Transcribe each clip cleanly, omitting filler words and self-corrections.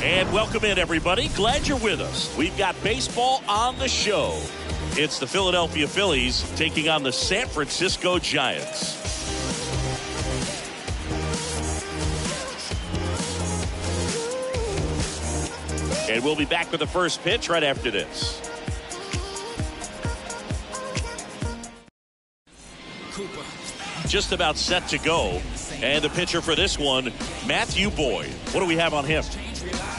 And welcome in, everybody. Glad you're with us. We've got baseball on the show. It's the Philadelphia Phillies taking on the San Francisco Giants. And we'll be back with the first pitch right after this. Just about set to go. And the pitcher for this one, Matthew Boyd. What do we have on him?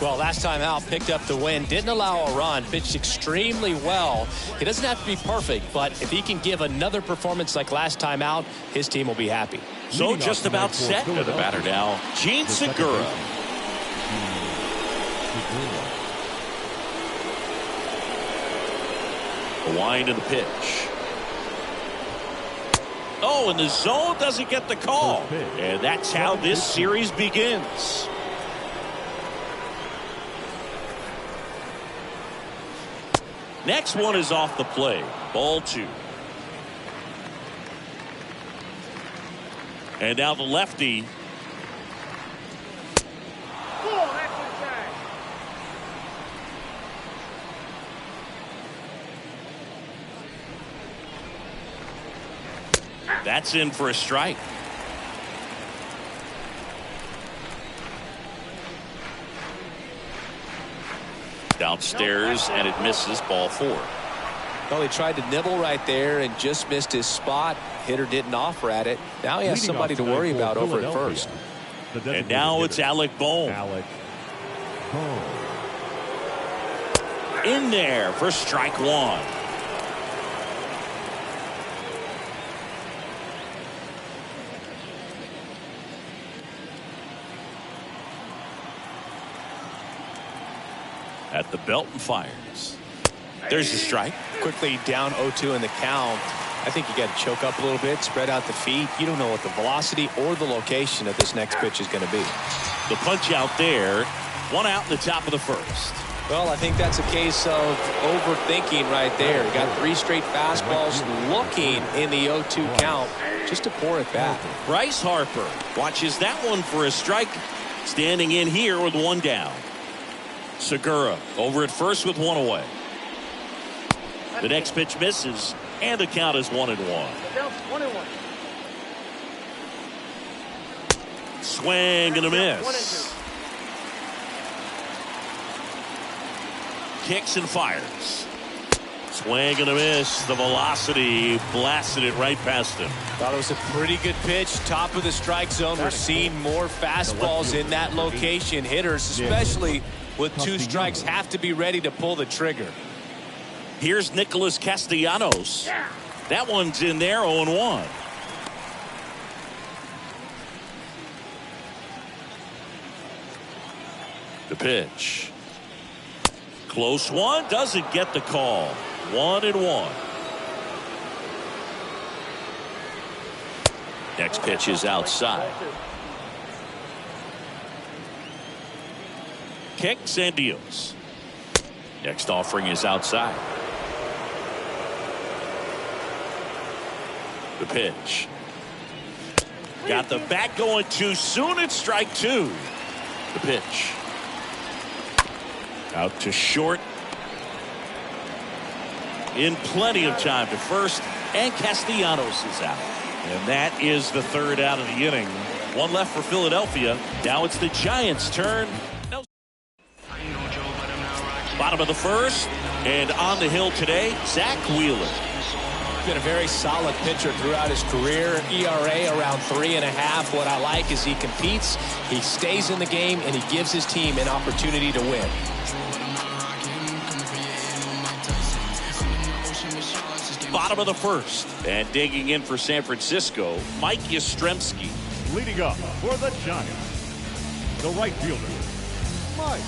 Well, last time out, picked up the win, didn't allow a run, pitched extremely well. He doesn't have to be perfect, but if he can give another performance like last time out, his team will be happy. So just about set to the batter now, Gene Segura. A wind of the pitch. Oh, and the zone doesn't get the call. And that's how this series begins. Next one is off the plate. Ball 2. And now the lefty. That's in for a strike. Downstairs, and it misses. Ball 4. Well, he tried to nibble right there and just missed his spot. Hitter didn't offer at it. Now he has somebody to worry about over at first. And now it's Alec Bohm. In there for strike 1. At the belt and fires. There's the strike. Quickly down 0-2 in the count. I think you got to choke up a little bit, spread out the feet. You don't know what the velocity or the location of this next pitch is going to be. The punch out there. 1 out in the top of the first. Well, I think that's a case of overthinking right there. He got 3 straight fastballs looking in the 0-2 count just to pour it back. Bryce Harper watches that one for a strike. Standing in here with 1 down. Segura over at first with 1 away. The next pitch misses, and the count is 1-1. Swing and a miss. Kicks and fires. Swing and a miss. The velocity blasted it right past him. Thought it was a pretty good pitch. Top of the strike zone. We're seeing more fastballs in that location. Hitters, especially with 2 strikes, have to be ready to pull the trigger. Here's Nicholas Castellanos. That one's in there, 0-1. The pitch. Close one, doesn't get the call. 1-1. Next pitch is outside. Kicks and deals. Next offering is outside. The pitch. Got the bat going too soon. It's strike 2. The pitch. Out to short. In plenty of time to first. And Castellanos is out. And that is the third out of the inning. One left for Philadelphia. Now it's the Giants' turn. No. Bottom of the first. And on the hill today, Zach Wheeler. Been a very solid pitcher throughout his career. ERA around 3.5. What I like is he competes, he stays in the game, and he gives his team an opportunity to win. Bottom of the first. And digging in for San Francisco, Mike Yastrzemski. Leading up for the Giants, the right fielder, Mike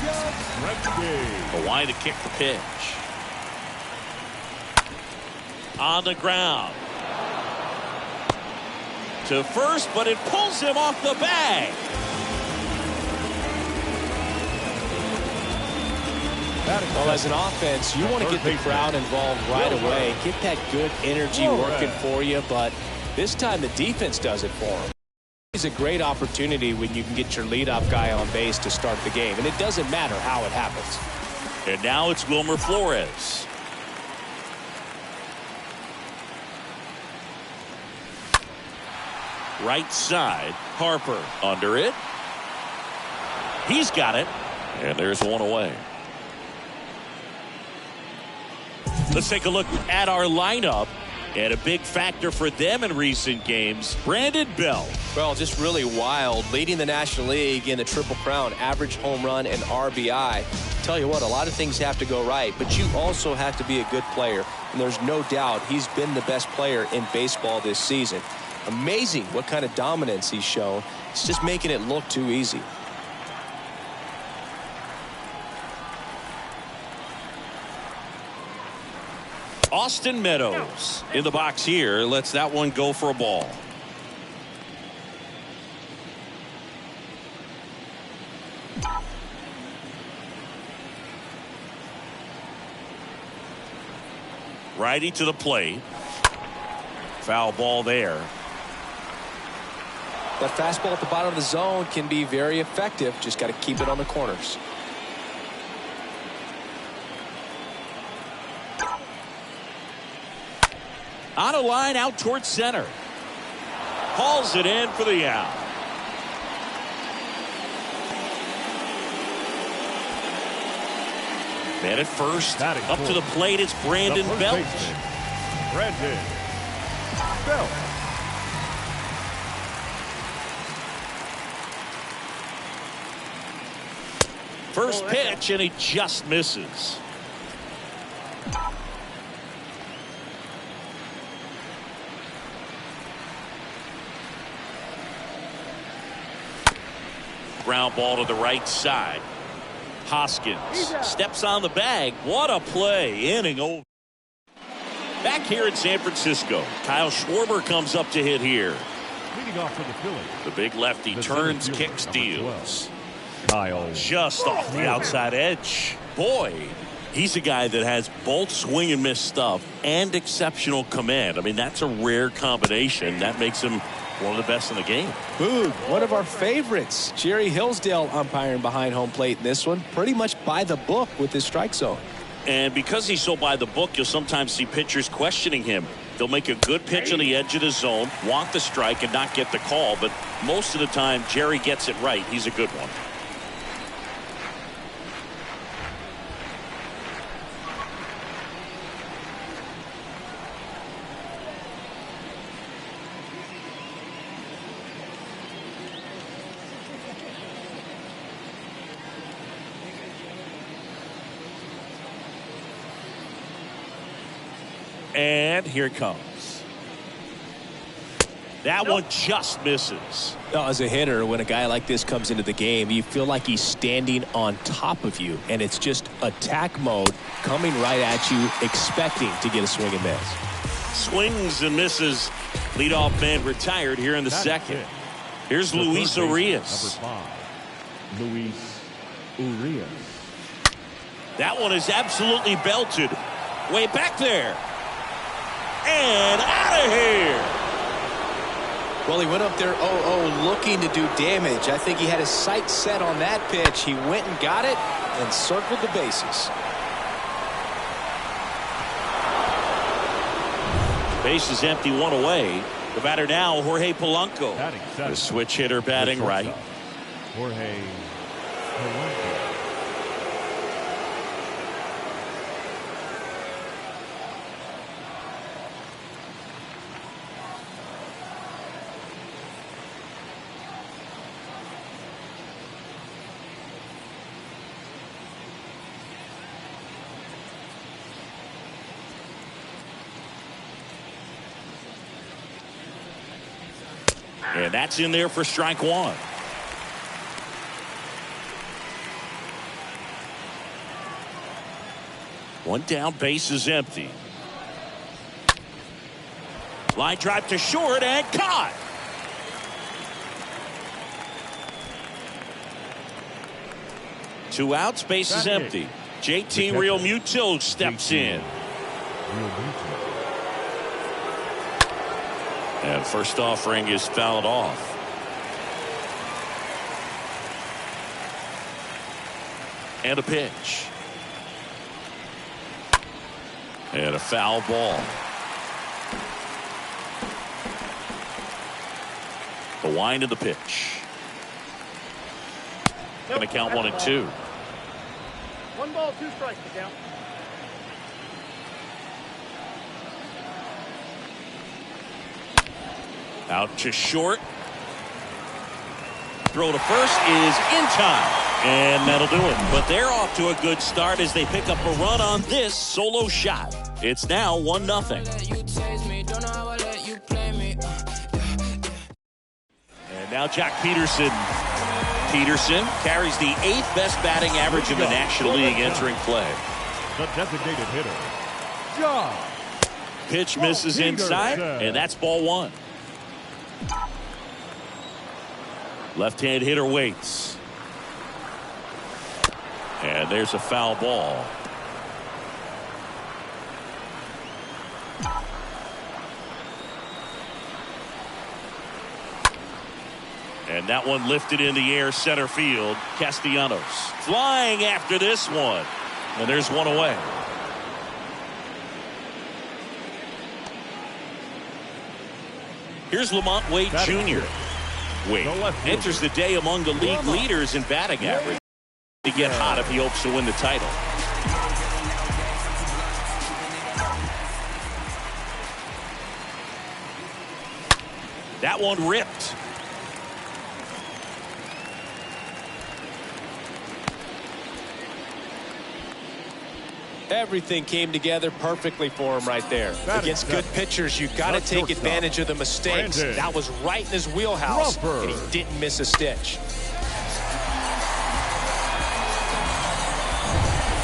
Yastrzemski. The line to kick the pitch. On the ground. To first, but it pulls him off the bag. Well, as an offense, you want to get the crowd involved right away. Get that good energy working for you, but this time the defense does it for him. It's a great opportunity when you can get your leadoff guy on base to start the game, and it doesn't matter how it happens. And now it's Wilmer Flores. Right side, Harper under it. He's got it, and there's one away. Let's take a look at our lineup. And a big factor for them in recent games, Brandon Belt. Well, just really wild, leading the National League in the Triple Crown, average home run and RBI. Tell you what, a lot of things have to go right, but you also have to be a good player. And there's no doubt he's been the best player in baseball this season. Amazing what kind of dominance he's shown. It's just making it look too easy. Austin Meadows in the box here. Lets that one go for a ball. Righty to the plate. Foul ball there. That fastball at the bottom of the zone can be very effective. Just got to keep it on the corners. On a line out towards center. Hauls it in for the out. Man at first. Up to the plate, it's Brandon Belt. Brandon Belt. First pitch, and he just misses. Ground ball to the right side. Hoskins steps on the bag. What a play. Inning over. Back here in San Francisco, Kyle Schwarber comes up to hit here. Leading off for the Phillies, the big lefty turns, kicks, deals. Kyle just off the outside edge. Boy, he's a guy that has both swing and miss stuff and exceptional command. I mean, that's a rare combination. That makes him one of the best in the game. Boog, one of our favorites. Jerry Hillsdale umpiring behind home plate in this one. Pretty much by the book with his strike zone. And because he's so by the book, you'll sometimes see pitchers questioning him. They'll make a good pitch on the edge of the zone, want the strike, and not get the call. But most of the time, Jerry gets it right. He's a good one. And here it comes. That one just misses. As a hitter, when a guy like this comes into the game, you feel like he's standing on top of you, and it's just attack mode coming right at you, expecting to get a swing and miss. Swings and misses. Leadoff man retired here in the second. Here's Luis Urias. Number 5, Luis Urias. That one is absolutely belted. Way back there. And out of here. Well, he went up there 0-0 looking to do damage. I think he had his sights set on that pitch. He went and got it and circled the bases. Base is empty, one away. The batter now, Jorge Polanco. The switch hitter batting right. Jorge Polanco. And that's in there for strike one. One down, base is empty. Line drive to short and caught. Two outs, base is empty. JT Realmuto steps in. And first offering is fouled off. And a pitch. And a foul ball. The wind of the pitch. Going to count 1-2. 1 ball, 2 strikes to count. Out to short. Throw to first is in time. And that'll do it. But they're off to a good start as they pick up a run on this solo shot. It's now 1-0. And now Jack Peterson. Peterson carries the 8th best batting average in the National League entering play. The designated hitter, John. Pitch misses inside, and that's ball 1. Left-hand hitter waits. And there's a foul ball. And that one lifted in the air center field. Castellanos flying after this one. And there's one away. Here's Lamont Wade Jr. Wade enters the day among the league leaders in batting average. To get hot if he hopes to win the title. That one ripped. Everything came together perfectly for him right there. Against good pitchers, you've got to take advantage of the mistakes. That was right in his wheelhouse, and he didn't miss a stitch.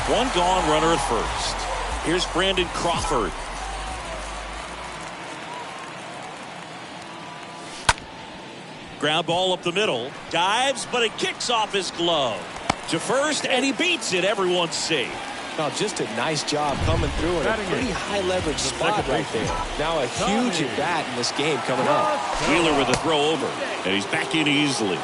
One gone, runner at first. Here's Brandon Crawford. Ground ball up the middle. Dives, but it kicks off his glove. To first, and he beats it. Everyone's safe. Now, just a nice job coming through in a pretty high leverage spot right there. Now a huge at bat in this game coming up. Wheeler with a throw over, and he's back in easily.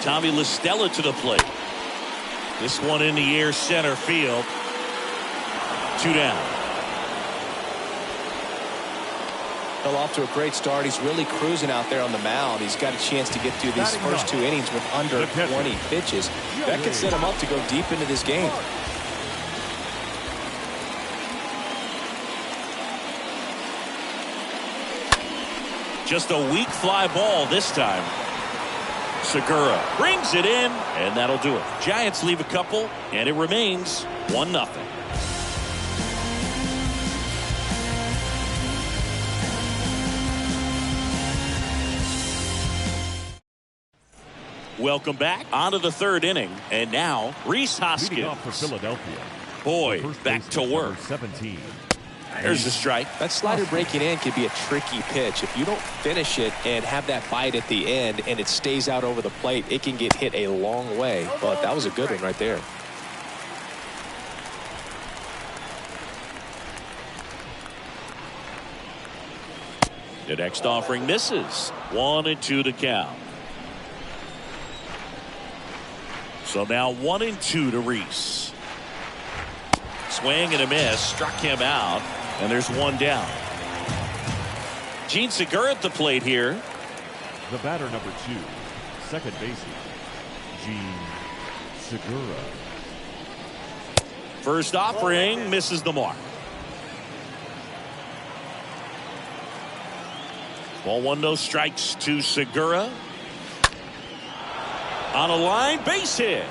Tommy La Stella to the plate. This one in the air center field. 2 down. Well, off to a great start. He's really cruising out there on the mound. He's got a chance to get through these first 2 innings with under 20 pitches. That could set him up to go deep into this game. Just a weak fly ball this time. Segura brings it in, and that'll do it. Giants leave a couple, and it remains 1-0. Welcome back onto the 3rd inning, and now Rhys Hoskins. Leading off for Philadelphia. Boy, back to work. 17. There's the strike. That slider breaking in can be a tricky pitch. If you don't finish it and have that bite at the end and it stays out over the plate, it can get hit a long way. But that was a good one right there. The next offering misses. 1-2 to count. So now 1-2 to Reese. Swing and a miss. Struck him out. And there's one down. Gene Segura at the plate here. The batter number 2, second baseman, Gene Segura. First offering misses the mark. Ball 1, no strikes to Segura. On a line, base hit.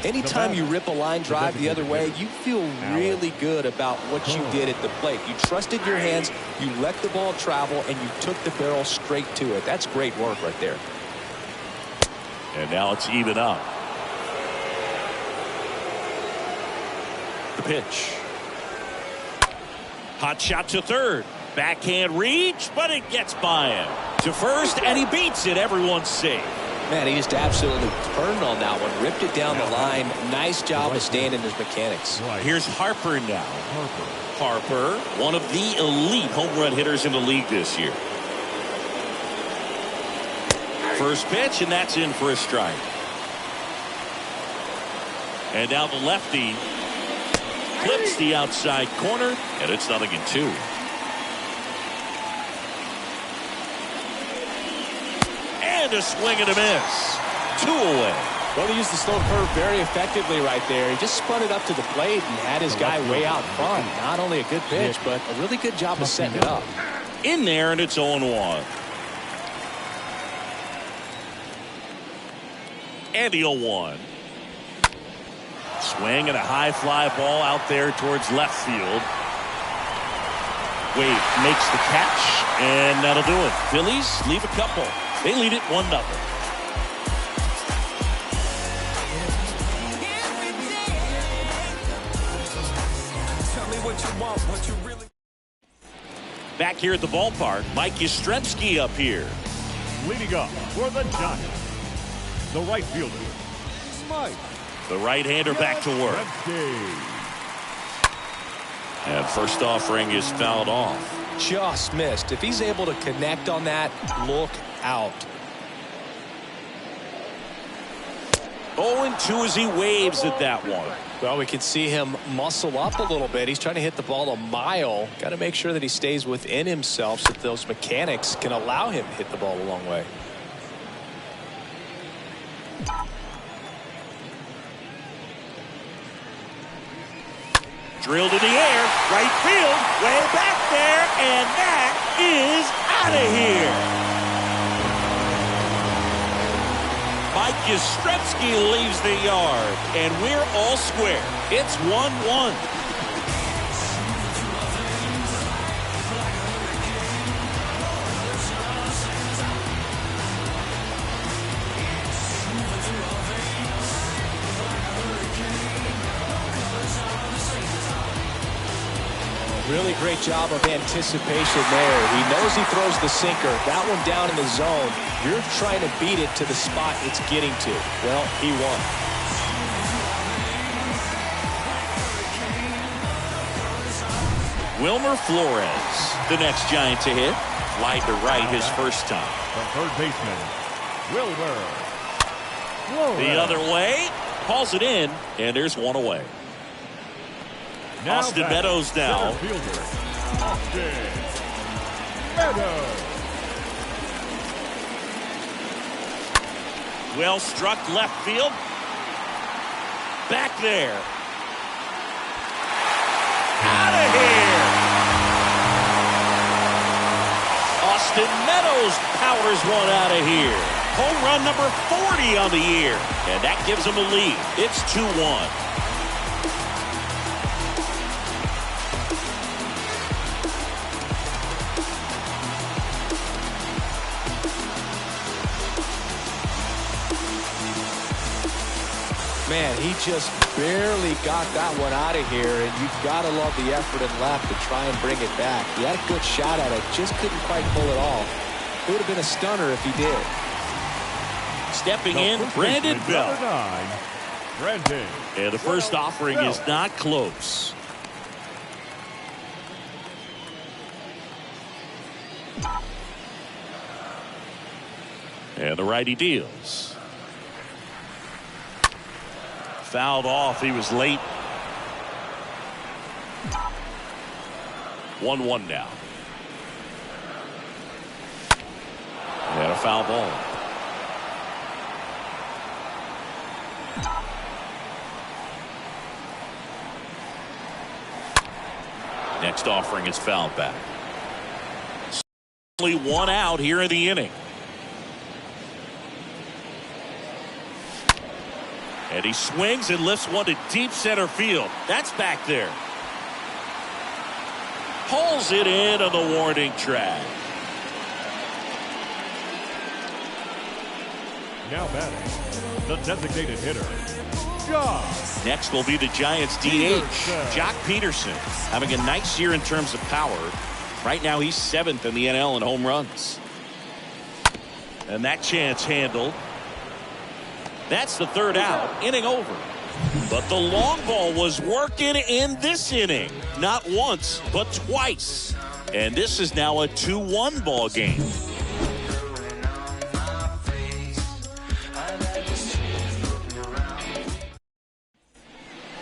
Anytime you rip a line drive the other way, you feel really good about what you did at the plate. You trusted your hands, you let the ball travel, and you took the barrel straight to it. That's great work right there. And now it's even up. The pitch. Hot shot to third. Backhand reach, but it gets by him. To first, and he beats it. Everyone's safe. Man, he just absolutely turned on that one. Ripped it down the line. Nice job of staying in his mechanics. Here's Harper now. Harper, one of the elite home run hitters in the league this year. First pitch, and that's in for a strike. And now the lefty clips the outside corner, and it's 0-2. And a swing and a miss. 2 away. Well, he used the slow curve very effectively right there. He just spun it up to the plate and had his guy way out front. Not only a good pitch, but a really good job of setting it up. In there, and it's 0-1. And the 0-1. Swing and a high fly ball out there towards left field. Wade makes the catch, and that'll do it. Phillies leave a couple. They lead it 1-0. Back here at the ballpark, Mike Yastrzemski up here. Leading up for the Giants, the right fielder, Mike. The right-hander back to work. And first offering is fouled off. Just missed. If he's able to connect on that, look out. 0-2 as he waves at that one. Well, we can see him muscle up a little bit. He's trying to hit the ball a mile. Got to make sure that he stays within himself so that those mechanics can allow him to hit the ball a long way. Drilled in the air, right field, way back there, and that is out of here. Mike Yastrzemski leaves the yard, and we're all square. It's 1-1. Really great job of anticipation there. He knows he throws the sinker. That one down in the zone. You're trying to beat it to the spot it's getting to. Well, he won. Wilmer Flores, the next Giant to hit. Fly to right his first time. The third baseman, Wilmer. The other way. Calls it in, and there's one away. Now Austin Meadows now. Center fielder, Austin Meadows. Well struck left field. Back there. Out of here. Austin Meadows powers one out of here. Home run number 40 on the year. And that gives him a lead. It's 2-1. Man, he just barely got that one out of here, and you've got to love the effort and left to try and bring it back. He had a good shot at it, just couldn't quite pull it off. It would have been a stunner if he did. Stepping in, Brandon Bell. Brandon. And the first offering is not close. And the righty deals. Fouled off. He was late. 1-1 now. And a foul ball. Next offering is fouled back. Only one out here in the inning. And he swings and lifts one to deep center field. That's back there. Pulls it in on the warning track. Now batting, the designated hitter, Jock. Next will be the Giants DH, Jock Peterson, having a nice year in terms of power. Right now he's 7th in the NL in home runs. And that chance handled. That's the third out. Inning over. But the long ball was working in this inning. Not once, but twice. And this is now a 2-1 ball game.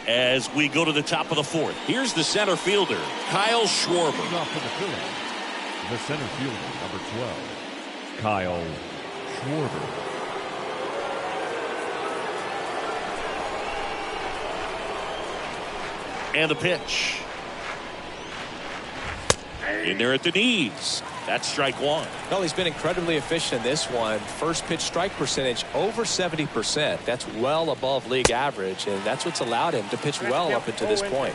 As we go to the top of the fourth, here's the center fielder, Kyle Schwarber. Off for the Phillies, the center fielder, number 12, Kyle Schwarber. And the pitch. In there at the knees. That's strike one. Well, he's been incredibly efficient in this one. First pitch strike percentage over 70%. That's well above league average, and that's what's allowed him to pitch well up until this point.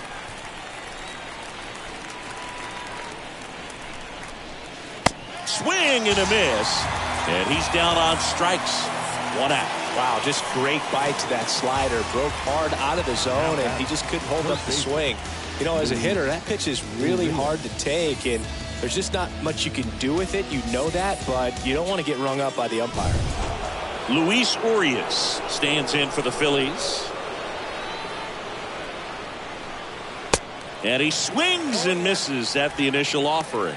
Swing and a miss. And he's down on strikes. 1 out. Wow, just great bite to that slider. Broke hard out of the zone, and he just couldn't hold up the swing. You know, as a hitter, that pitch is really hard to take, and there's just not much you can do with it. You know that, but you don't want to get rung up by the umpire. Luis Urias stands in for the Phillies. And he swings and misses at the initial offering.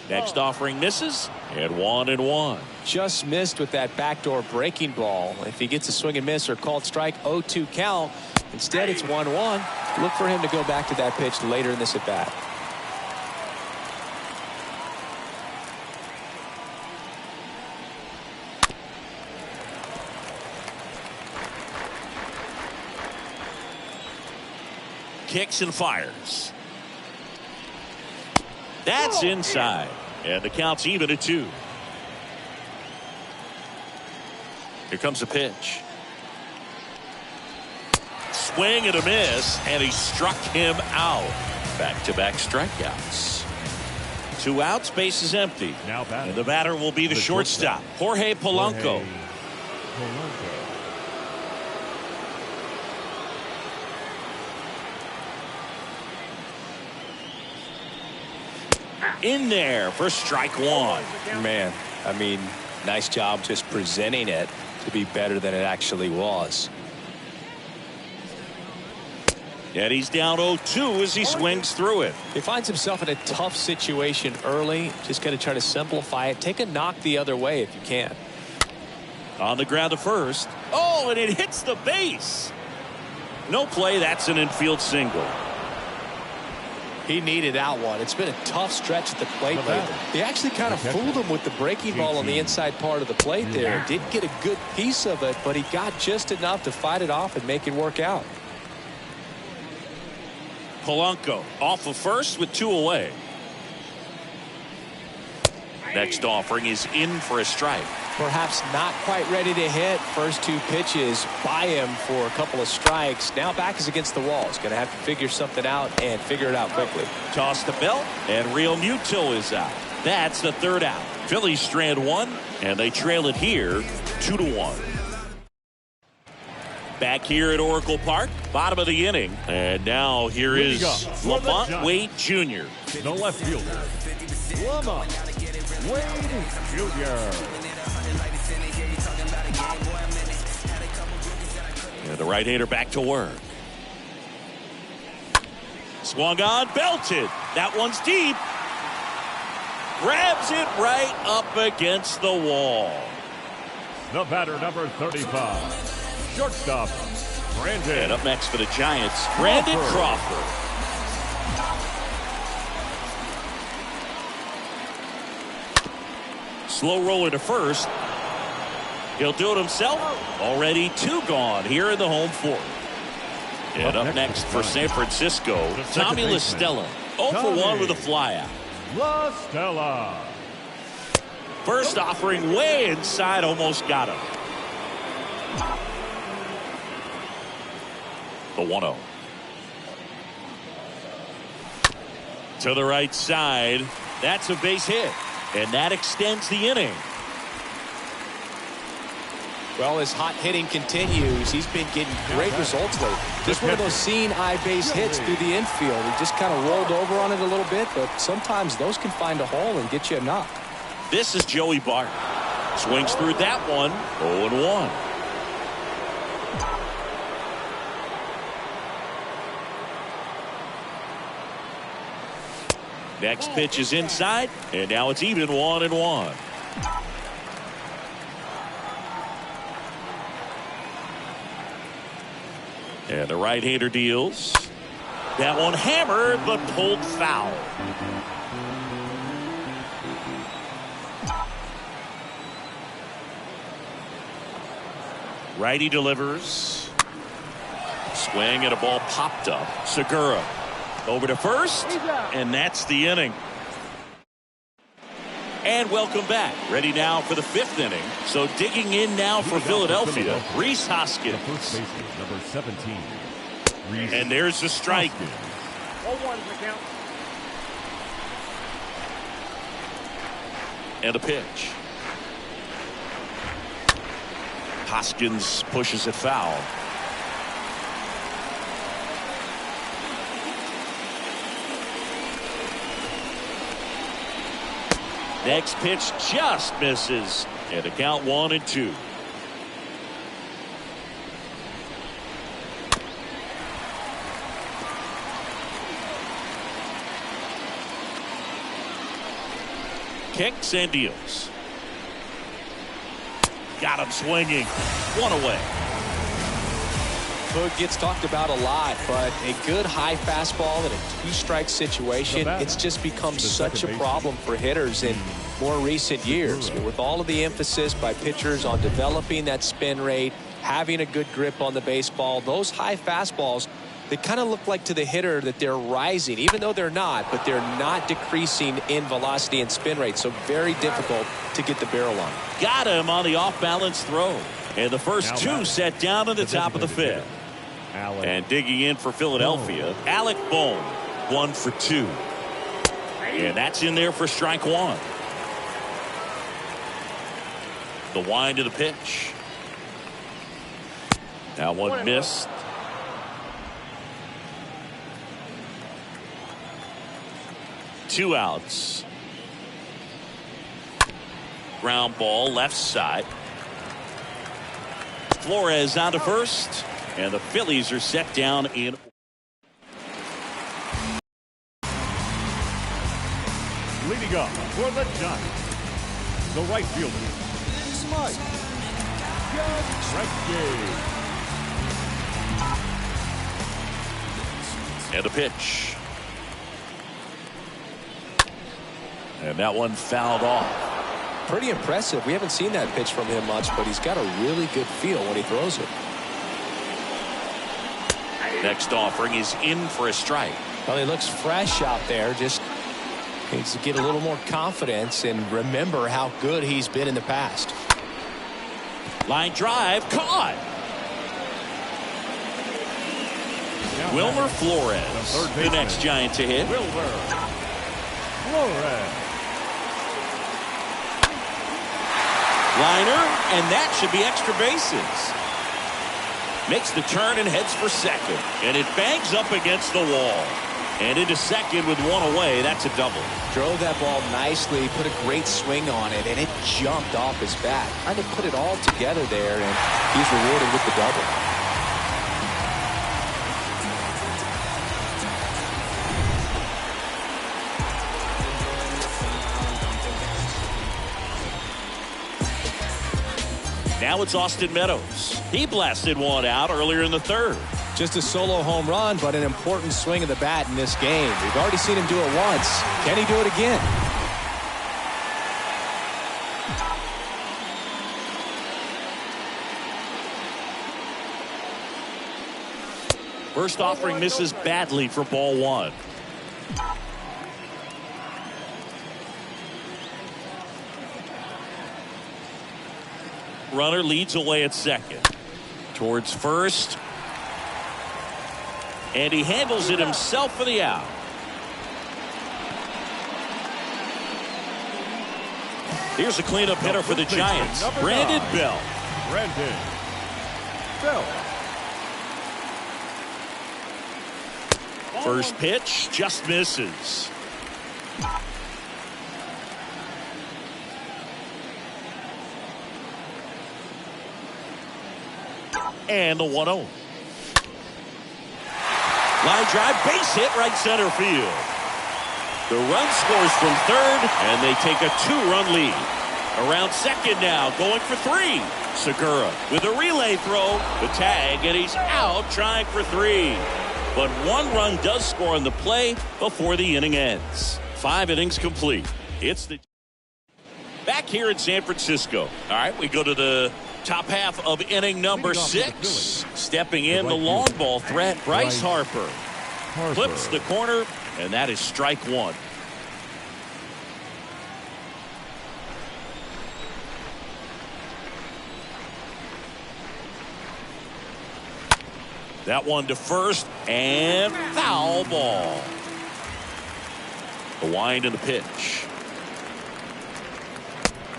Next offering misses, and 1-1. Just missed with that backdoor breaking ball. If he gets a swing and miss or called strike, 0-2 count. Instead, it's 1-1. Look for him to go back to that pitch later in this at bat. Kicks and fires. That's inside. And the count's even at 2. Here comes a pitch. Swing and a miss, and he struck him out. Back-to-back strikeouts. 2 outs, base is empty. Now batting. And the batter will be the shortstop, Jorge Polanco. In there for strike 1. Man, I mean, nice job just presenting it to be better than it actually was. And he's down 0-2 as he swings through it. He finds himself in a tough situation early. Just got to try to simplify it. Take a knock the other way if you can. On the ground to first. Oh, and it hits the base. No play. That's an infield single. He needed out one. It's been a tough stretch at the plate lately. He actually kind of fooled him with the breaking ball on the inside part of the plate there. Didn't get a good piece of it, but he got just enough to fight it off and make it work out. Polanco off of first with 2 away. Next offering is in for a strike. Perhaps not quite ready to hit. First 2 pitches by him for a couple of strikes. Now back is against the wall. He's going to have to figure something out and figure it out quickly. Toss the belt, and Real Muto is out. That's the 3rd out. Phillies strand 1, and they trail it here 2-1. Back here at Oracle Park, bottom of the inning. And now here is Lamont Wade Jr. The left fielder, Lamont Wade Jr. And the right-hander back to work. Swung on, belted. That one's deep. Grabs it right up against the wall. The batter, number 35, shortstop, Brandon. And up next for the Giants, Brandon Crawford. Slow roller to first. He'll do it himself. Already 2 gone here in the home fourth. And up next for San Francisco, Tommy La Stella. 0 for 1 with a flyout. La Stella. First offering way inside, almost got him. The 1-0. To the right side. That's a base hit. And that extends the inning. Well, as hot hitting continues, he's been getting great results lately. Just one of those seeing eye base hits through the infield. He just kind of rolled over on it a little bit, but sometimes those can find a hole and get you a knock. This is Joey Bart. Swings through that one. 0-1. Next pitch is inside, and now it's even 1-1. And the right-hander deals. That one hammered, but pulled foul. Righty delivers. Swing and a ball popped up. Segura over to first, and that's the inning. And welcome back. Ready now for the 5th inning. So digging in now for Philadelphia, Rhys Hoskins. First baseman, number 17. And there's the strike. 0-1 is the count. And a pitch. Hoskins pushes it foul. Next pitch just misses. And the count 1-2. Kicks and deals. Got him swinging. 1 away. Hood gets talked about a lot, but a good high fastball in a 2-strike situation, it's just become such a problem for hitters in more recent years. With all of the emphasis by pitchers on developing that spin rate, having a good grip on the baseball, those high fastballs, they kind of look like to the hitter that they're rising, even though they're not, but they're not decreasing in velocity and spin rate, so very difficult to get the barrel on. Got him on the off-balance throw. And the first 2 set down in the top of the 5th. And digging in for Philadelphia, Alec Bohm, 1 for 2. And that's in there for strike 1. The wind of the pitch. That one missed. Two outs. Ground ball left side. Flores on to first, and the Phillies are set down in. Leading up for the Giants, the right fielder, Mike Greinke. And a pitch. And that one fouled off. Pretty impressive. We haven't seen that pitch from him much, but he's got a really good feel when he throws it. Next offering is in for a strike. Well, he looks fresh out there. Just needs to get a little more confidence and remember how good he's been in the past. Line drive caught. Wilmer Flores, the next Giant to hit. Wilmer Flores. Liner, and that should be extra bases. Makes the turn and heads for second. And it bangs up against the wall. And into second with 1 away. That's a double. Drove that ball nicely, put a great swing on it, and it jumped off his bat. Trying to put it all together there, and he's rewarded with the double. Now it's Austin Meadows. He blasted one out earlier in the third. Just a solo home run, but an important swing of the bat in this game. We've already seen him do it once. Can he do it again? First offering misses badly for ball one. Runner leads away at second. Towards first. And he handles it himself for the out. Here's a cleanup hitter for the Giants, Brandon Bell. Brandon Bell. First pitch just misses. And the 1-0. Line drive, base hit, right center field. The run scores from third, and they take a 2-run lead. Around second now, going for three. Segura with a relay throw, the tag, and he's out trying for three. But one run does score on the play before the inning ends. 5 innings complete. It's the back here in San Francisco. All right, we go to the top half of inning number 6. Stepping in the long ball threat, Bryce Harper. Clips the corner, and that is strike one. That one to first, and foul ball. The wind and the pitch.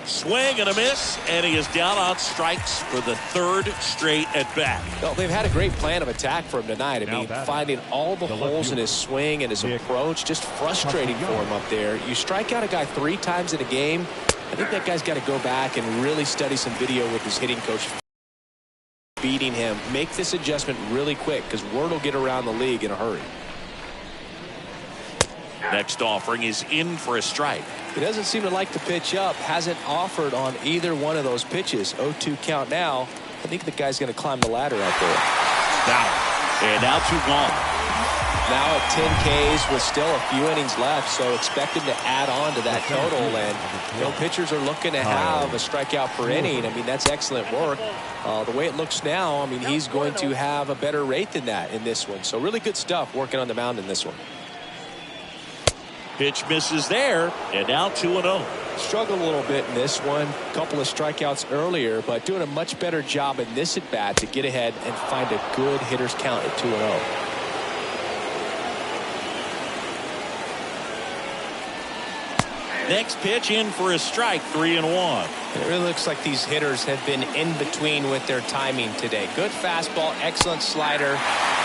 Swing and a miss, and he is down on strikes for the third straight at bat. Well, they've had a great plan of attack for him tonight. I mean, finding all the holes in his swing and his approach, just frustrating for him up there. You strike out a guy 3 times in a game, I think that guy's got to go back and really study some video with his hitting coach. Beating him, make this adjustment really quick because word will get around the league in a hurry. Next offering is in for a strike. He doesn't seem to like to pitch up. Hasn't offered on either one of those pitches. 0-2 count now. I think the guy's going to climb the ladder out there. And now 2 gone. Now at 10 Ks with still a few innings left, so expect him to add on to that total. And pitchers are looking to have a strikeout per inning. I mean, that's excellent work. The way it looks now, I mean, he's going to have a better rate than that in this one. So really good stuff working on the mound in this one. Pitch misses there, and now 2-0. Struggled a little bit in this one. A couple of strikeouts earlier, but doing a much better job in this at bat to get ahead and find a good hitter's count at 2-0. Next pitch in for a strike, 3-1. It really looks like these hitters have been in between with their timing today. Good fastball, excellent slider,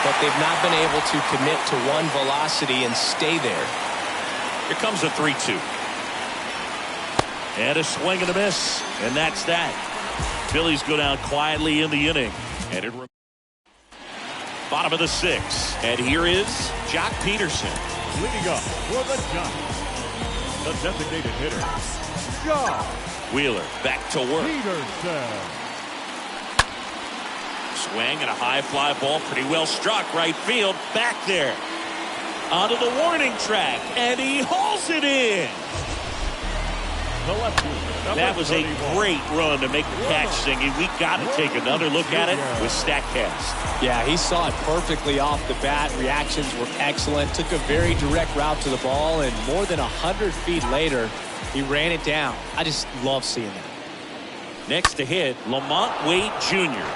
but they've not been able to commit to one velocity and stay there. Here comes a 3-2. And a swing and a miss. And that's that. Phillies go down quietly in the inning. And it bottom of the 6th. And here is Jock Peterson. Leading up for the Giants, the designated hitter, Jock Wheeler back to work. Peterson. Swing and a high fly ball. Pretty well struck right field. Back there. Onto the warning track, and he hauls it in. That was a great run to make the catch, singing. We got to take another look at it with StatCast. Yeah, he saw it perfectly off the bat. Reactions were excellent. Took a very direct route to the ball, and more than 100 feet later, he ran it down. I just love seeing that. Next to hit, Lamont Wade Jr.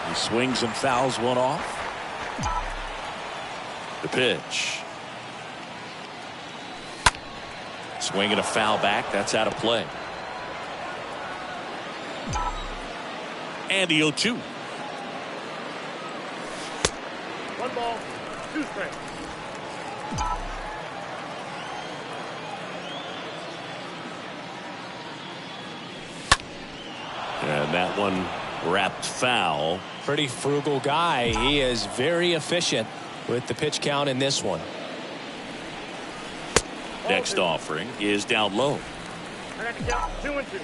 He swings and fouls one off. The pitch. Swinging a foul back. That's out of play. And the 0-2. 1 ball, 2 strikes. And that one wrapped foul. Pretty frugal guy. He is very efficient with the pitch count in this one. Next offering is down low. I got to count 2-2.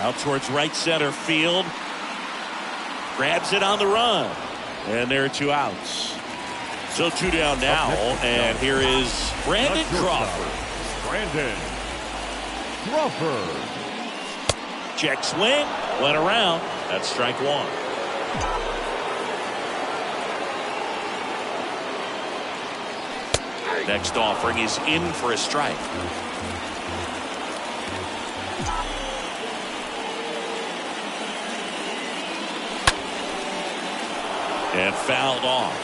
Out towards right center field. Grabs it on the run. And there are 2 outs. So 2 down now. And here is Brandon Crawford. Brandon Crawford. Check swing. Went around. That's strike 1. Next offering is in for a strike. And fouled off.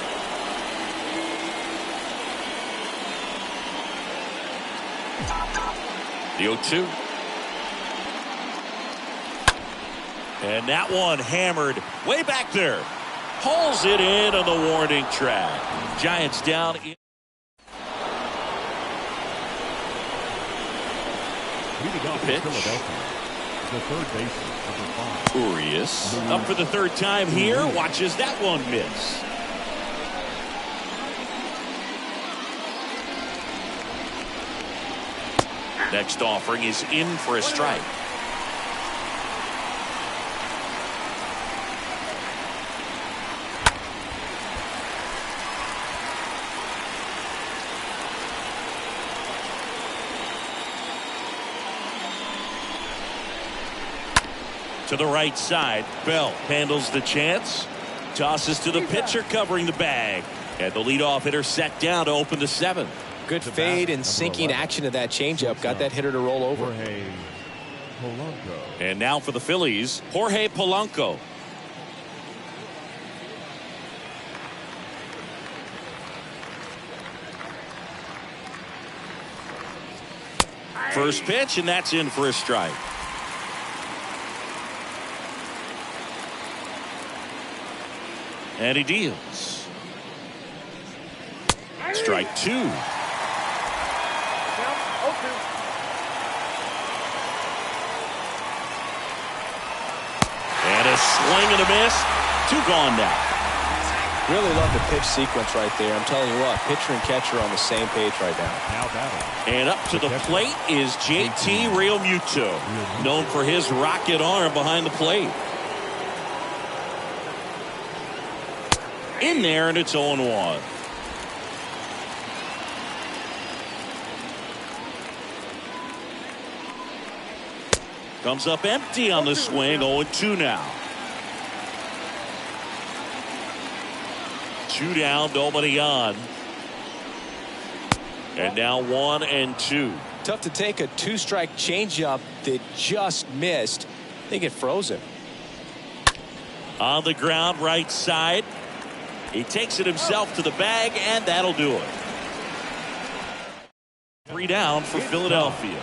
The 0-2. And that one hammered way back there. Pulls it in on the warning track. Giants down. Pitch. The third baseman, number 5. Urias up for the 3rd time here. Watches that one miss. Next offering is in for a strike. To the right side. Bell handles the chance. Tosses to the pitcher covering the bag. And the leadoff hitter set down to open the 7th. Good fade and sinking action of that changeup. Got that hitter to roll over. And now for the Phillies, Jorge Polanco. First pitch, and that's in for a strike. And he deals. Strike 2. And a swing and a miss. 2 gone now. Really love the pitch sequence right there. I'm telling you what, pitcher and catcher are on the same page right now. And up to the plate is JT Realmuto, known for his rocket arm behind the plate. In there, and it's 0-1. Comes up empty on the swing. 0-2 now. 2 down, nobody on. And now 1-2. Tough to take a 2-strike changeup that just missed. I think it froze him. On the ground, right side. He takes it himself to the bag, and that'll do it. 3 down for Philadelphia.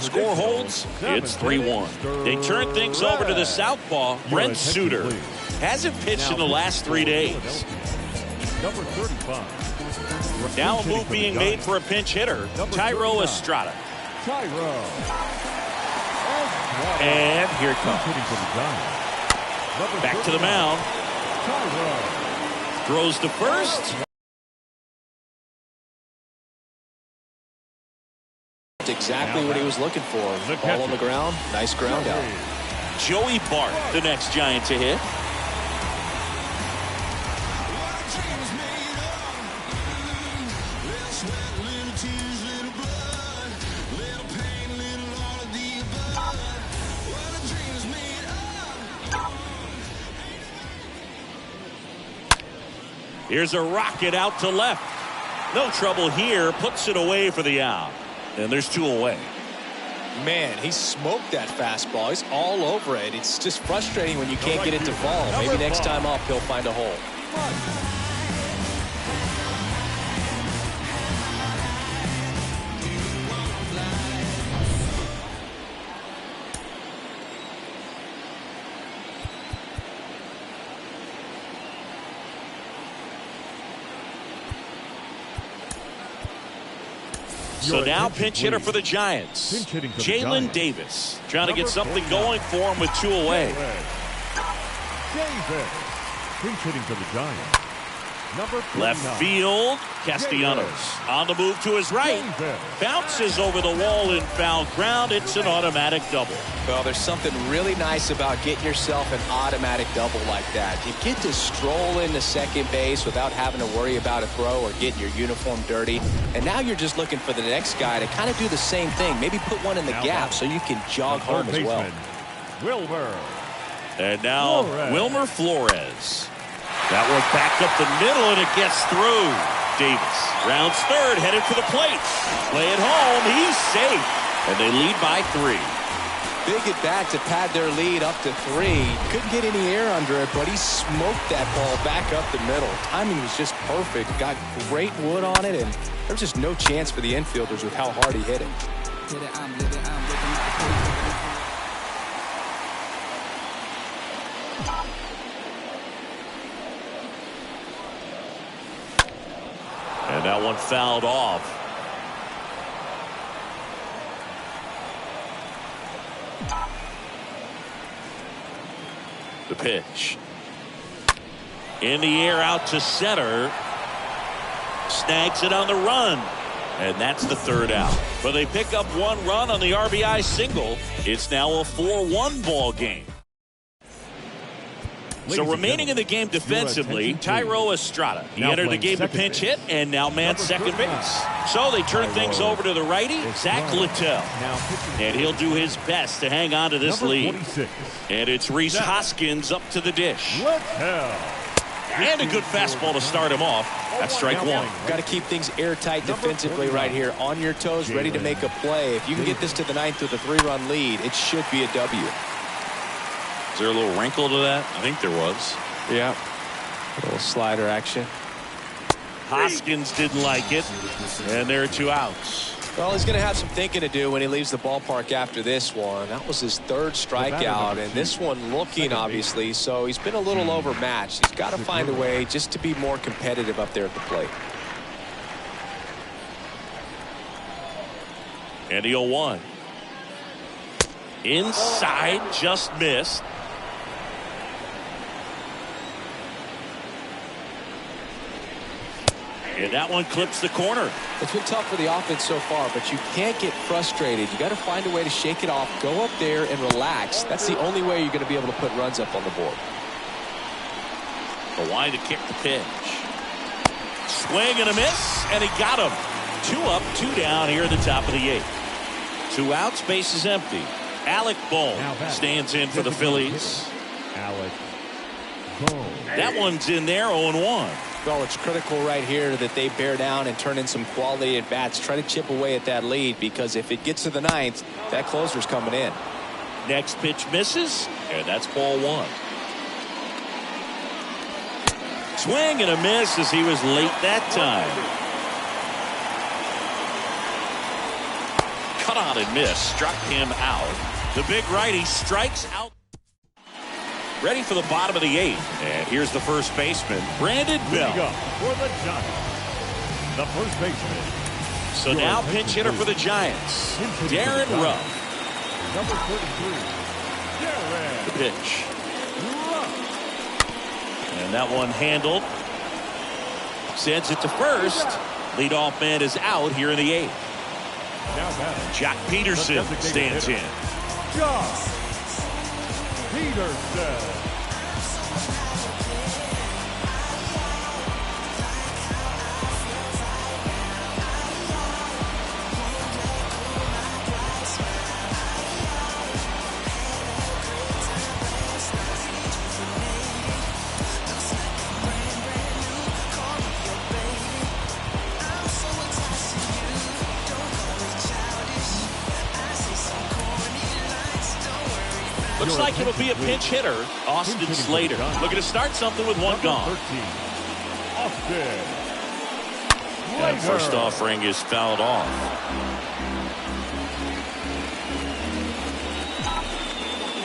Score holds. It's 3-1. They turn things over to the southpaw, Brent Suter. Hasn't pitched in the last 3 days. Number 35. Now a move being made for a pinch hitter, Thairo Estrada. And here it comes. Back to the mound. Throws to first. Exactly what he was looking for. Ball on the ground. Nice ground out. Joey Bart, the next Giant to hit. Here's a rocket out to left. No trouble here. Puts it away for the out. And there's 2 away. Man, he smoked that fastball. He's all over it. It's just frustrating when you can't get it to fall. Maybe next time up he'll find a hole. So now pinch hitter for the Giants, Jalen Davis, trying to get something going for him with 2 away. Davis, pinch hitting for the Giants. Left field, Castellanos on the move to his right. Bounces over the wall in foul ground. It's an automatic double. Well, there's something really nice about getting yourself an automatic double like that. You get to stroll into second base without having to worry about a throw or getting your uniform dirty. And now you're just looking for the next guy to kind of do the same thing. Maybe put one in the gap so you can jog home as well. Wilmer. And now Wilmer Flores. That one back up the middle, and it gets through. Davis rounds third, headed for the plate. Play it home. He's safe. And they lead by 3. Big at bat to pad their lead up to 3. Couldn't get any air under it, but he smoked that ball back up the middle. Timing was just perfect. Got great wood on it, and there's just no chance for the infielders with how hard he hit it. And that one fouled off. The pitch. In the air out to center. Snags it on the run. And that's the 3rd out. But they pick up 1 run on the RBI single. It's now a 4-1 ball game. So remaining in the game defensively, Thairo Estrada. He entered the game to pinch hit and now man second base. So they turn things over to the righty, Zach Littell. And he'll do his best to hang on to this lead. And it's Rhys Hoskins up to the dish. And a good fastball to start him off. That's strike 1. Got to keep things airtight defensively right here. On your toes, ready to make a play. If you can get this to the 9th with a 3-run lead, it should be a W. Is there a little wrinkle to that? I think there was. Yeah. A little slider action. Hoskins didn't like it. And there are 2 outs. Well, he's going to have some thinking to do when he leaves the ballpark after this one. That was his 3rd strikeout, and this one looking, obviously, so he's been a little overmatched. He's got to find a way just to be more competitive up there at the plate. And the 0-1. Inside, just missed. And that one clips the corner. It's been tough for the offense so far, but you can't get frustrated. You got to find a way to shake it off, go up there and relax. That's the only way you're going to be able to put runs up on the board. The line to kick the pitch. Swing and a miss, and he got him. 2 up, 2 down here at the top of the 8th. 2 outs, base is empty. Alec Bohm stands in for the Phillies. Alec Bohm. That one's in there, 0-1. Well, it's critical right here that they bear down and turn in some quality at bats. Try to chip away at that lead, because if it gets to the 9th, that closer's coming in. Next pitch misses, and that's ball 1. Swing and a miss as he was late that time. Cut on and miss, struck him out. The big righty strikes out. Ready for the bottom of the 8th. And here's the first baseman, Brandon Bell. For the Giants, the first baseman. So now pinch hitter for the Giants, Darren Ruff. Number 33, Darren. The pitch. And that one handled. Sends it to first. Leadoff man is out here in the 8th. Jack Peterson stands in. Josh Peterson. Looks like it'll be a pinch hitter, Austin Slater. Looking to start something with one gone. And first offering is fouled off.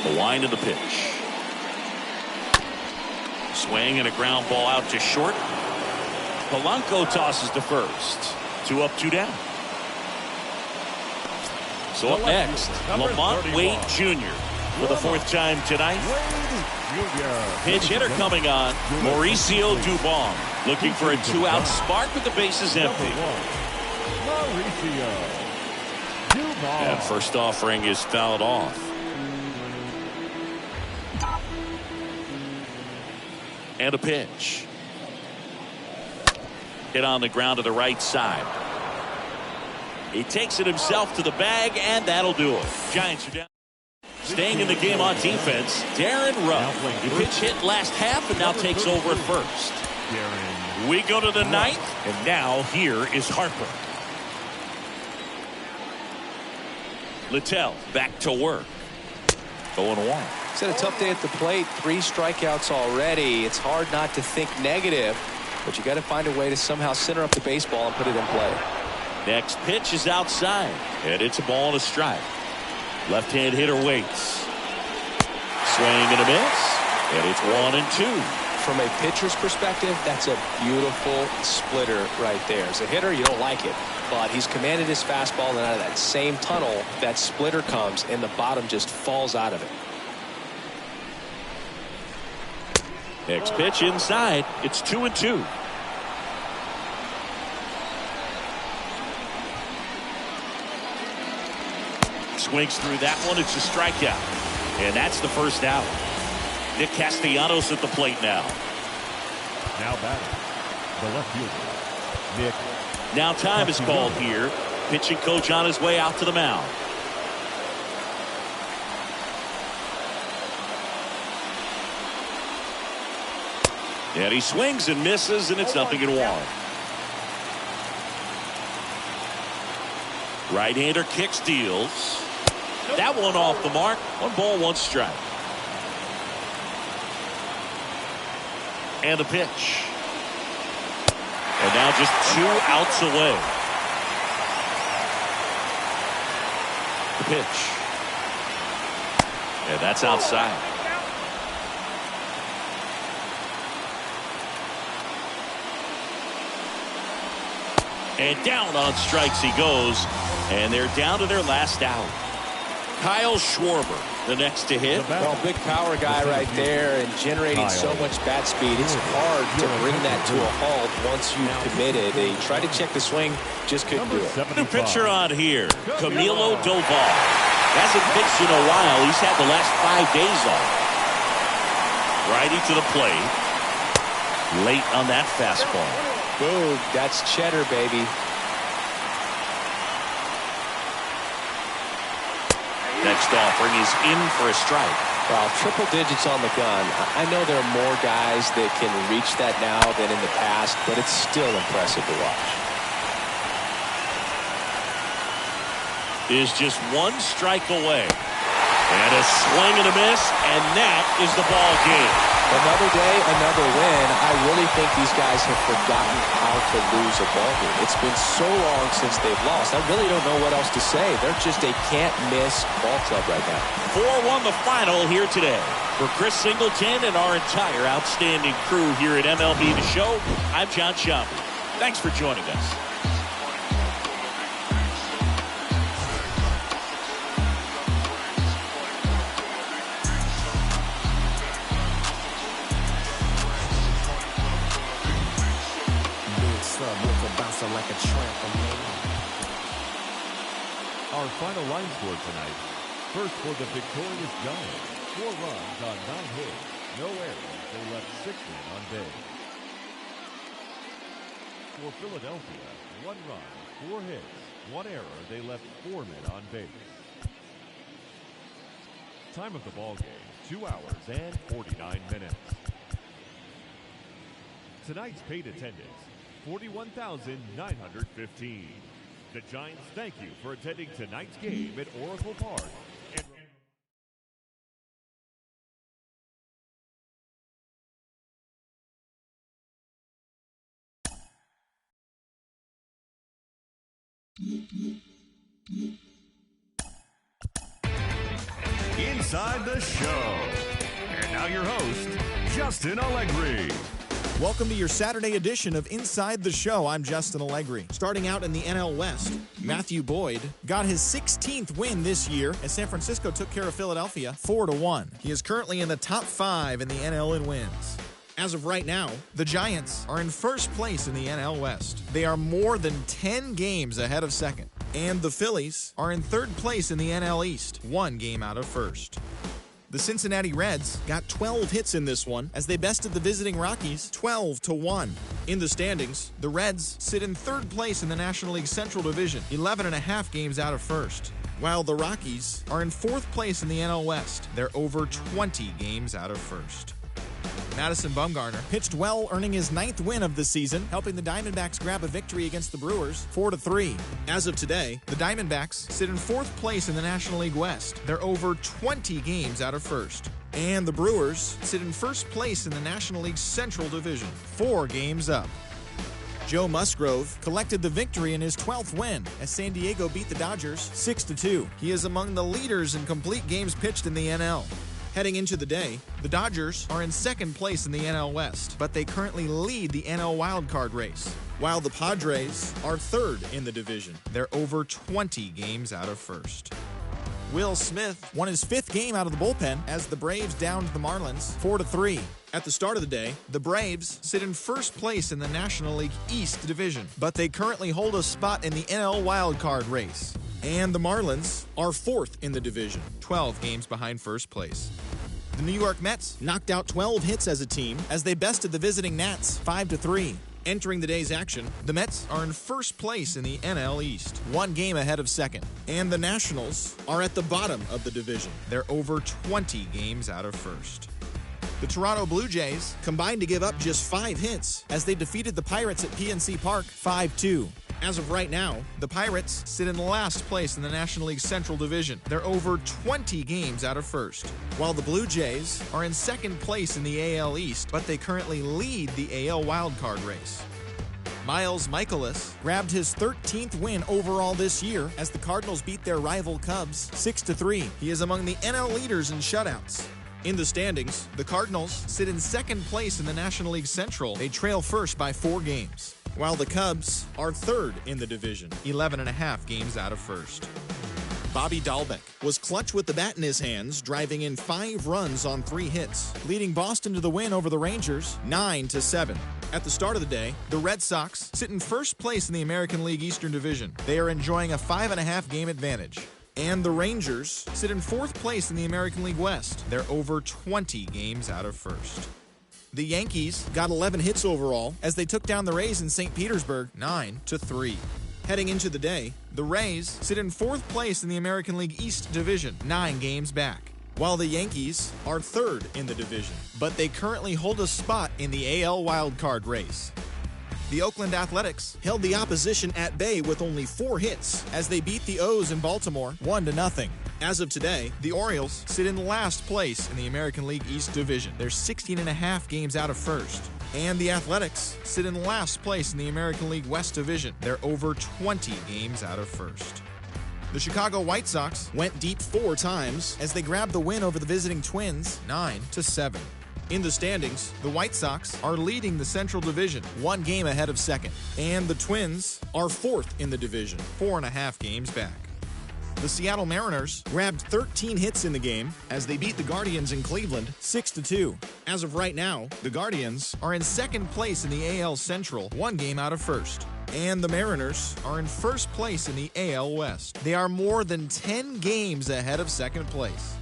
The wind of the pitch. Swing and a ground ball out to short. Polanco tosses to first. 2 up, 2 down. So up next, Lamont Wade Jr. for the 4th time tonight. Pitch hitter coming on, Mauricio Dubon, looking for a 2-out spark with the bases empty. Mauricio Dubon. And first offering is fouled off. And a pitch. Hit on the ground to the right side. He takes it himself to the bag, and that'll do it. Giants are down. Staying in the game on defense, Darren Ruff. He pitch hit last half and now takes over at first. We go to the ninth, and now here is Harper. Littell back to work. 0-1. He's had a tough day at the plate. 3 strikeouts already. It's hard not to think negative, but you got to find a way to somehow center up the baseball and put it in play. Next pitch is outside, and it's a ball and a strike. Left-hand hitter waits. Swing and a miss, and it's 1-2. From a pitcher's perspective, that's a beautiful splitter right there. As a hitter, you don't like it, but he's commanded his fastball, and out of that same tunnel, that splitter comes, and the bottom just falls out of it. Next pitch inside. It's 2-2. Swings through that one. It's a strikeout. And that's the first out. Nick Castellanos at the plate now. Now batting, the left fielder, Nick. Now time is called here. Pitching coach on his way out to the mound. And he swings and misses, and it's 0-1. Right-hander kicks, deals. That one off the mark. 1 ball, 1 strike. And a pitch. And now just 2 outs away. The pitch. And that's outside. And down on strikes he goes. And they're down to their last out. Kyle Schwarber, the next to hit. Well, big power guy right there and generating so much bat speed. It's hard to bring that to a halt once you've committed. They tried to check the swing, just couldn't do it. New pitcher on here, Camilo Doval. Hasn't pitched in a while. He's had the last 5 days off. Righty to the plate. Late on that fastball. Boom, that's cheddar, baby. Next offering is in for a strike. Wow, triple digits on the gun. I know there are more guys that can reach that now than in the past, but it's still impressive to watch. Is just 1 strike away. And a swing and a miss, and that is the ball game. Another day, another win. I really think these guys have forgotten how to lose a ball game. It's been so long since they've lost. I really don't know what else to say. They're just a can't-miss ball club right now. 4-1 the final here today. For Chris Singleton and our entire outstanding crew here at MLB The Show, I'm John Sciambi. Thanks for joining us. Like a trampoline. Our final line score tonight. First for the victorious Giants. 4 runs on 9 hits. No errors. They left 6 men on base. For Philadelphia, 1 run, 4 hits, 1 error. They left 4 men on base. Time of the ball game, 2 hours and 49 minutes. Tonight's paid attendance, 41,915. The Giants thank you for attending tonight's game at Oracle Park. Inside the show. And now your host, Justin Allegri. Welcome to your Saturday edition of Inside the Show. I'm Justin Allegri. Starting out in the NL West, Matthew Boyd got his 16th win this year as San Francisco took care of Philadelphia 4-1. He is currently in the top 5 in the NL in wins. As of right now, the Giants are in first place in the NL West. They are more than 10 games ahead of second. And the Phillies are in third place in the NL East, 1 game out of first. The Cincinnati Reds got 12 hits in this one as they bested the visiting Rockies 12-1. In the standings, the Reds sit in third place in the National League Central Division, 11.5 games out of first. While the Rockies are in fourth place in the NL West, they're over 20 games out of first. Madison Bumgarner pitched well, earning his 9th win of the season, helping the Diamondbacks grab a victory against the Brewers 4-3. As of today, the Diamondbacks sit in 4th place in the National League West. They're over 20 games out of first. And the Brewers sit in first place in the National League Central Division, 4 games up. Joe Musgrove collected the victory in his 12th win as San Diego beat the Dodgers 6-2. He is among the leaders in complete games pitched in the NL. Heading into the day, the Dodgers are in second place in the NL West, but they currently lead the NL wildcard race, while the Padres are third in the division. They're over 20 games out of first. Will Smith won his 5th game out of the bullpen as the Braves downed the Marlins 4-3. At the start of the day, the Braves sit in first place in the National League East division, but they currently hold a spot in the NL wildcard race. And the Marlins are 4th in the division, 12 games behind first place. The New York Mets knocked out 12 hits as a team as they bested the visiting Nats 5-3. Entering the day's action, the Mets are in first place in the NL East, 1 game ahead of second. And the Nationals are at the bottom of the division. They're over 20 games out of first. The Toronto Blue Jays combined to give up just 5 hits as they defeated the Pirates at PNC Park 5-2. As of right now, the Pirates sit in last place in the National League Central Division. They're over 20 games out of first, while the Blue Jays are in second place in the AL East, but they currently lead the AL wildcard race. Miles Mikolas grabbed his 13th win overall this year as the Cardinals beat their rival Cubs 6-3. He is among the NL leaders in shutouts. In the standings, the Cardinals sit in second place in the National League Central. They trail first by 4 games, while the Cubs are third in the division, 11.5 games out of first. Bobby Dahlbeck was clutch with the bat in his hands, driving in 5 runs on 3 hits, leading Boston to the win over the Rangers 9-7. At the start of the day, the Red Sox sit in first place in the American League Eastern Division. They are enjoying a 5.5 game advantage. And the Rangers sit in 4th place in the American League West. They're over 20 games out of first. The Yankees got 11 hits overall as they took down the Rays in St. Petersburg 9-3. Heading into the day, the Rays sit in 4th place in the American League East Division, 9 games back, while the Yankees are third in the division, but they currently hold a spot in the AL wildcard race. The Oakland Athletics held the opposition at bay with only 4 hits as they beat the O's in Baltimore 1-0. As of today, the Orioles sit in last place in the American League East Division. They're 16.5 games out of first. And the Athletics sit in last place in the American League West Division. They're over 20 games out of first. The Chicago White Sox went deep 4 times as they grabbed the win over the visiting Twins 9-7. In the standings, the White Sox are leading the Central Division, 1 game ahead of second. And the Twins are 4th in the division, 4.5 games back. The Seattle Mariners grabbed 13 hits in the game as they beat the Guardians in Cleveland 6-2. As of right now, the Guardians are in second place in the AL Central, 1 game out of first. And the Mariners are in first place in the AL West. They are more than 10 games ahead of second place.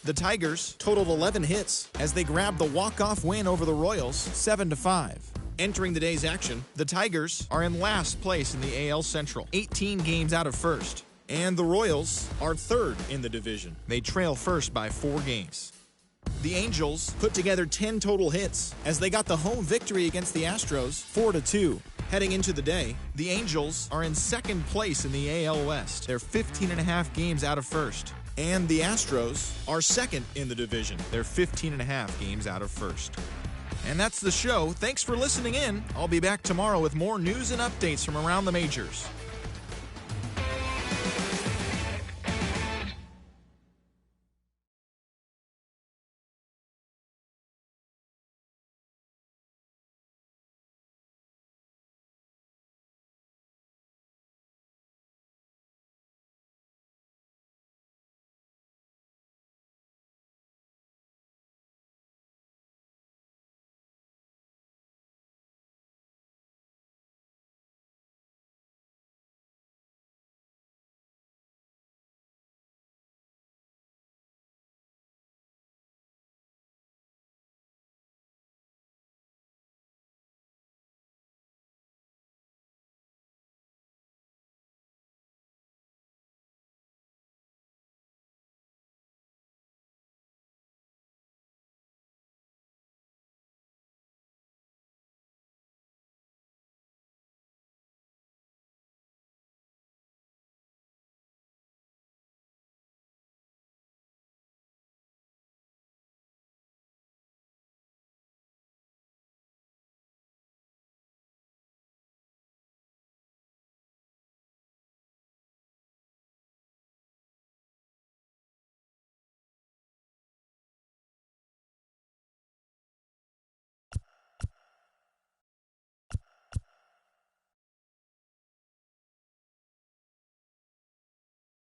The Tigers totaled 11 hits as they grabbed the walk-off win over the Royals 7-5. Entering the day's action, the Tigers are in last place in the AL Central, 18 games out of first. And the Royals are third in the division. They trail first by 4 games. The Angels put together 10 total hits as they got the home victory against the Astros 4-2. Heading into the day, the Angels are in second place in the AL West. They're 15.5 games out of first. And the Astros are second in the division. They're 15.5 games out of first. And that's the show. Thanks for listening in. I'll be back tomorrow with more news and updates from around the majors.